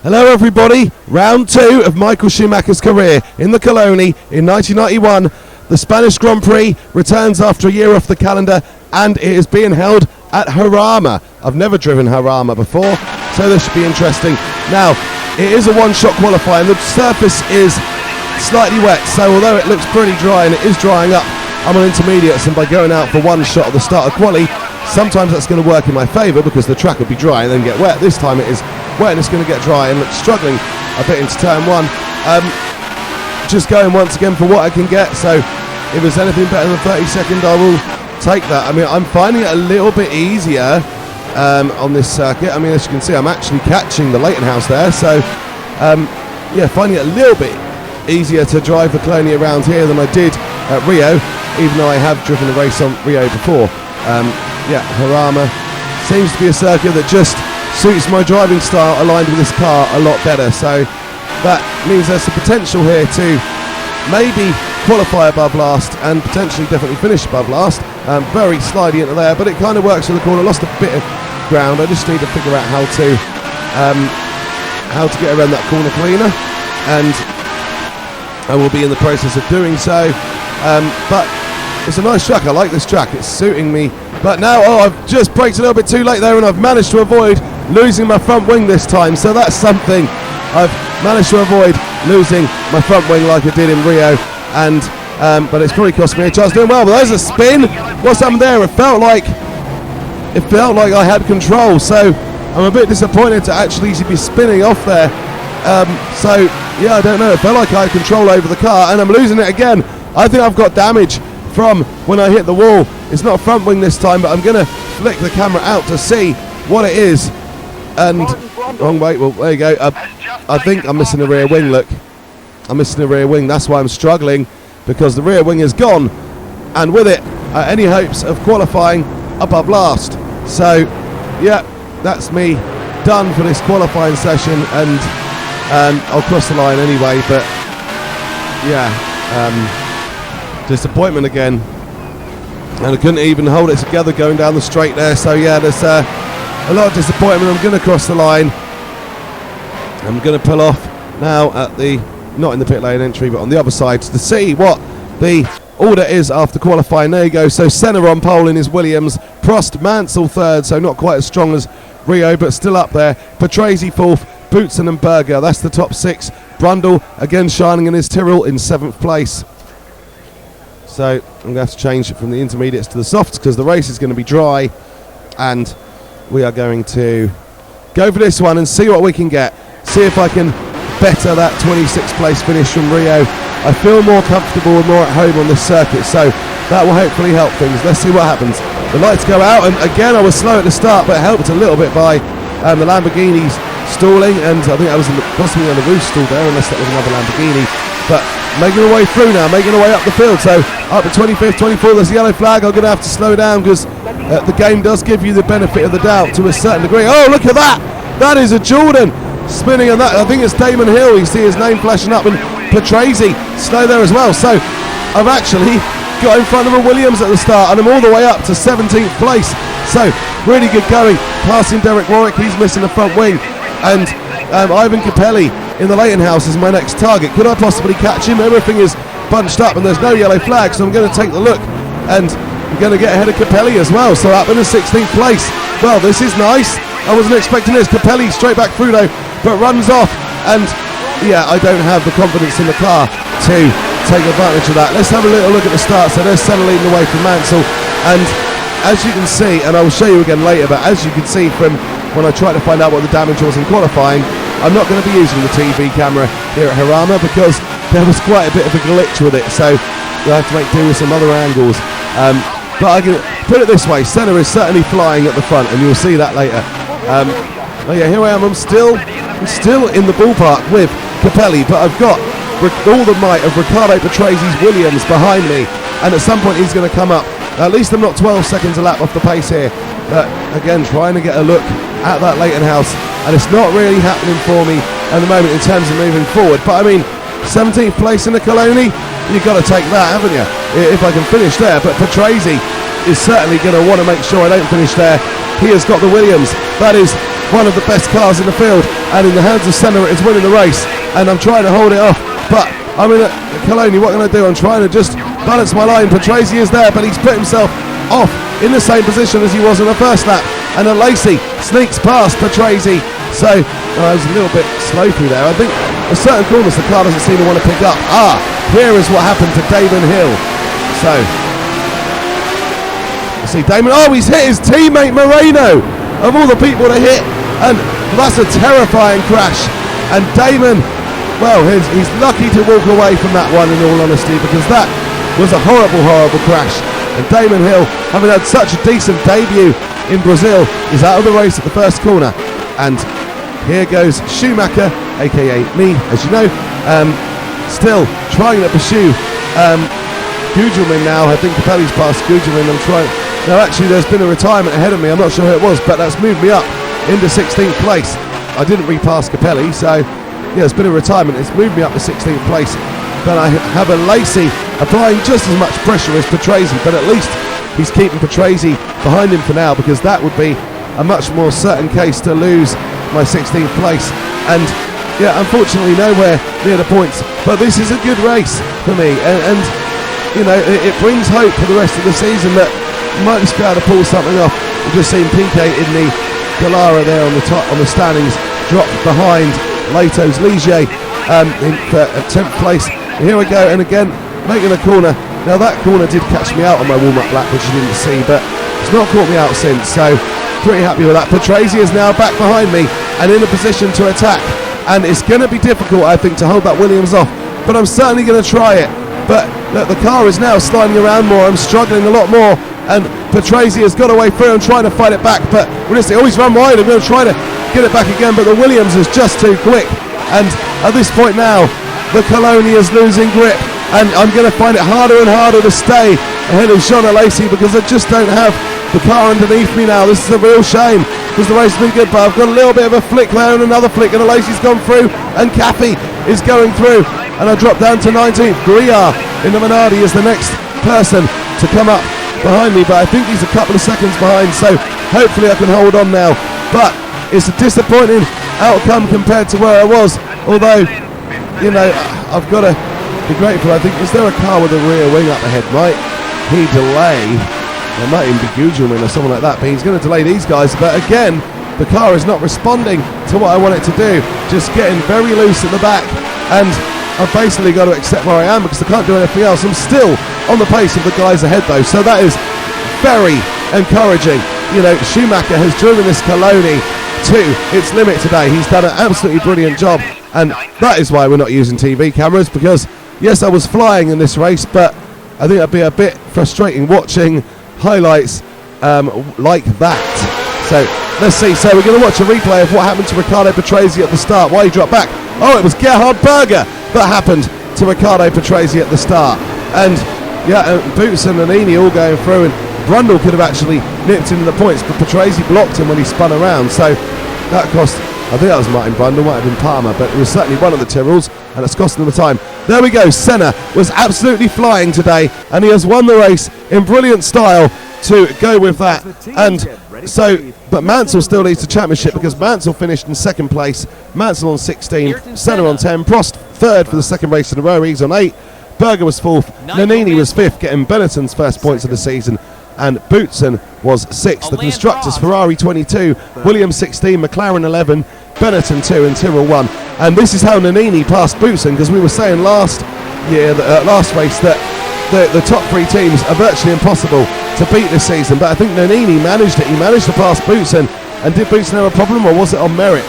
Hello everybody, round 2 of Michael Schumacher's career in the Coloni in 1991. The Spanish Grand Prix returns after a year off the calendar and it is being held at Jarama. I've never driven Jarama before, so this should be interesting. Now, it is a one-shot qualifying. The surface is slightly wet, so although it looks pretty dry and it is drying up, I'm on intermediates, and by going out for one shot at the start of quali, sometimes that's going to work in my favour because the track will be dry and then get wet. This time it is wet and it's going to get dry and looks struggling a bit into turn 1. Just going once again for what I can get, so if there's anything better than 30 seconds I will take that. I mean, I'm finding it a little bit easier on this circuit. I mean, as you can see, I'm actually catching the Leighton House there, so yeah, finding it a little bit easier to drive the Coloni around here than I did at Rio, even though I have driven a race on Rio before. Yeah, Jarama seems to be a circuit that just suits my driving style aligned with this car a lot better, so that means there's some potential here to maybe qualify above last and potentially definitely finish above last. Very slidey into there, but it kind of works for the corner. Lost a bit of ground. I just need to figure out how to get around that corner cleaner, and I will be in the process of doing so. But it's a nice track. I like this track. It's suiting me. But now, I've just braked a little bit too late there, and I've managed to avoid losing my front wing this time. So that's something. I've managed to avoid losing my front wing like I did in Rio, and but it's probably cost me a chance. Doing well, but there's a spin. What's happened there? It felt like I had control. So I'm a bit disappointed to actually be spinning off there. So yeah, I don't know. It felt like I had control over the car, and I'm losing it again. I think I've got damage from when I hit the wall. It's not front wing this time, but I'm going to flick the camera out to see what it is. And wrong way. Well, there you go. I think I'm missing a rear wing. Look, I'm missing a rear wing. That's why I'm struggling, because the rear wing is gone, and with it, any hopes of qualifying above last. So, yeah, that's me done for this qualifying session, and I'll cross the line anyway. But yeah, disappointment again, and I couldn't even hold it together going down the straight there. So yeah, there's a lot of disappointment. I'm going to cross the line. I'm going to pull off now at the, not in the pit lane entry, but on the other side to see what the order is after qualifying. There you go. So Senna on pole in his Williams, Prost, Mansell third, so not quite as strong as Rio, but still up there. Patrese fourth, Boutsen and Berger, that's the top 6. Brundle again shining in his Tyrrell in 7th place. So I'm going to have to change it from the intermediates to the softs because the race is going to be dry, and we are going to go for this one and see what we can get. See if I can better that 26th place finish from Rio. I feel more comfortable and more at home on this circuit, so that will hopefully help things. Let's see what happens. The lights go out, and again I was slow at the start, but helped a little bit by the Lamborghini's stalling, and I think I was possibly on the roof stall there, unless that was another Lamborghini. But making our way through now, making our way up the field. So up to 25th, 24th, there's the yellow flag. I'm going to have to slow down because the game does give you the benefit of the doubt to a certain degree. Oh, look at that! That is a Jordan spinning on that. I think it's Damon Hill. You see his name flashing up, and Patrese slow there as well. So I've actually got in front of a Williams at the start, and I'm all the way up to 17th place. So really good going. Passing Derek Warwick, he's missing the front wing, and Ivan Capelli in the Leighton House is my next target. Could I possibly catch him? Everything is bunched up and there's no yellow flag, so I'm going to take the look, and I'm going to get ahead of Capelli as well. So up in the 16th place. Well, this is nice. I wasn't expecting this. Capelli straight back through though, but runs off, and yeah, I don't have the confidence in the car to take advantage of that. Let's have a little look at the start. So there's Senna leading away from Mansell, and as you can see, and I will show you again later, but as you can see from when I tried to find out what the damage was in qualifying, I'm not going to be using the TV camera here at Jarama because there was quite a bit of a glitch with it, so we'll have to make do with some other angles. But I can put it this way, Senna is certainly flying at the front, and you'll see that later. Oh yeah, here I am. I'm still in the ballpark with Capelli, but I've got all the might of Riccardo Patrese's Williams behind me, and at some point he's going to come up. At least I'm not 12 seconds a lap off the pace here, but again, trying to get a look at that Leighton House, and it's not really happening for me at the moment in terms of moving forward. But I mean, 17th place in the Coloni, you've got to take that, haven't you, if I can finish there. But Patrese is certainly going to want to make sure I don't finish there. He has got the Williams. That is one of the best cars in the field, and in the hands of Senna it is winning the race, and I'm trying to hold it off, but I'm in Coloni. What can I do? I'm trying to just balance my line. Patrese is there, but he's put himself off in the same position as he was in the first lap, and Lacey sneaks past Patrese, so I was a little bit slow through there. I think at certain corners the car doesn't seem to want to pick up. Here is what happened to Damon Hill. So you see Damon, he's hit his teammate Moreno, of all the people to hit, and that's a terrifying crash. And Damon, well, he's lucky to walk away from that one, in all honesty, because that was a horrible, horrible crash. And Damon Hill, having had such a decent debut in Brazil, is out of the race at the first corner. And here goes Schumacher, aka me, as you know, still trying to pursue Gugelmin now. I think Capelli's past Gugelmin. I'm trying. Now, actually, there's been a retirement ahead of me. I'm not sure who it was, but that's moved me up into 16th place. I didn't repass Capelli, so yeah, it's been a retirement. It's moved me up to 16th place. Then I have a Lacey applying just as much pressure as Patrese, but at least he's keeping Patrese behind him for now, because that would be a much more certain case to lose my 16th place. And yeah, unfortunately nowhere near the points, but this is a good race for me, and you know, it brings hope for the rest of the season that you might just be able to pull something off. We've just seen Piquet in the Gallara there on the top, on the standings, drop behind Lato's Ligier for 10th place. Here we go, and again making a corner. Now that corner did catch me out on my warm-up lap, which you didn't see, but it's not caught me out since, so pretty happy with that. Patrese is now back behind me and in a position to attack, and it's going to be difficult, I think, to hold that Williams off, but I'm certainly going to try it. But look, the car is now sliding around more. I'm struggling a lot more, and Patrese has got away through. I'm trying to fight it back, but he's run wide. I'm going to try to get it back again, but the Williams is just too quick, and at this point now the Coloni is losing grip, and I'm going to find it harder and harder to stay ahead of Jean Lacey, because I just don't have the car underneath me now. This is a real shame, because the race has been good, but I've got a little bit of a flick there and another flick, and Lacey's gone through, and Caffey is going through, and I drop down to 19th. Griar in the Minardi is the next person to come up behind me, but I think he's a couple of seconds behind, so hopefully I can hold on now. But it's a disappointing outcome compared to where I was, although, you know, I've got to be grateful. I think, is there a car with a rear wing up ahead? Might he delay? There might even be Gugelmin or someone like that, but he's going to delay these guys. But again, the car is not responding to what I want it to do, just getting very loose at the back, and I've basically got to accept where I am, because I can't do anything else. I'm still on the pace of the guys ahead though, so that is very encouraging. You know, Schumacher has driven this Coloni to its limit today. He's done an absolutely brilliant job, and that is why we're not using TV cameras, because yes, I was flying in this race, but I think it'd be a bit frustrating watching highlights like that. So let's see. So we're going to watch a replay of what happened to Riccardo Patrese at the start. Why he dropped back? It was Gerhard Berger that happened to Riccardo Patrese at the start, and yeah, Boots and Nannini all going through, and Brundle could have actually nipped into the points, but Patrese blocked him when he spun around, so that cost, I think that was Martin Brundle, might have been Palmer, but it was certainly one of the Tyrrells, and it's costing them the time. There we go. Senna was absolutely flying today, and he has won the race in brilliant style to go with that. And so, but Mansell still leads the championship, because Mansell finished in second place, Mansell on 16, Senna on 10, Prost third for the second race in a row, he's on 8, Berger was fourth, Nannini was fifth, getting Benetton's first points of the season, and Boutsen was sixth. The constructors, Ferrari 22, Williams 16, McLaren 11, Benetton 2 and Tyrrell 1. And this is how Nannini passed Boutsen, because we were saying last year, last race, that the top three teams are virtually impossible to beat this season, but I think Nannini managed it. He managed to pass Boutsen, and did Boutsen have a problem, or was it on merit?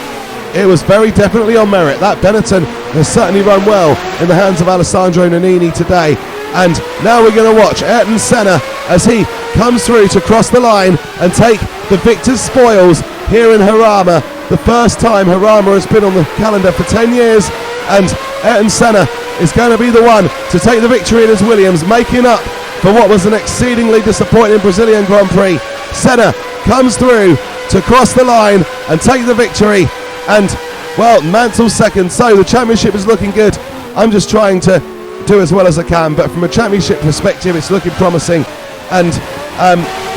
It was very definitely on merit. That Benetton has certainly run well in the hands of Alessandro Nannini today. And now we're going to watch Ayrton Senna as he comes through to cross the line and take the victor's spoils here in Jarama. The first time Jarama has been on the calendar for 10 years, and Ayrton Senna is going to be the one to take the victory in his Williams, making up for what was an exceedingly disappointing Brazilian Grand Prix. Senna comes through to cross the line and take the victory, and well, Mansell second, so the championship is looking good. I'm just trying to do as well as I can, but from a championship perspective it's looking promising. And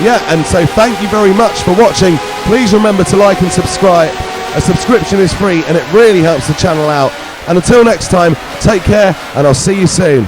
yeah, and so thank you very much for watching Please remember to like and subscribe. A subscription is free and it really helps the channel out. And until next time, take care and I'll see you soon.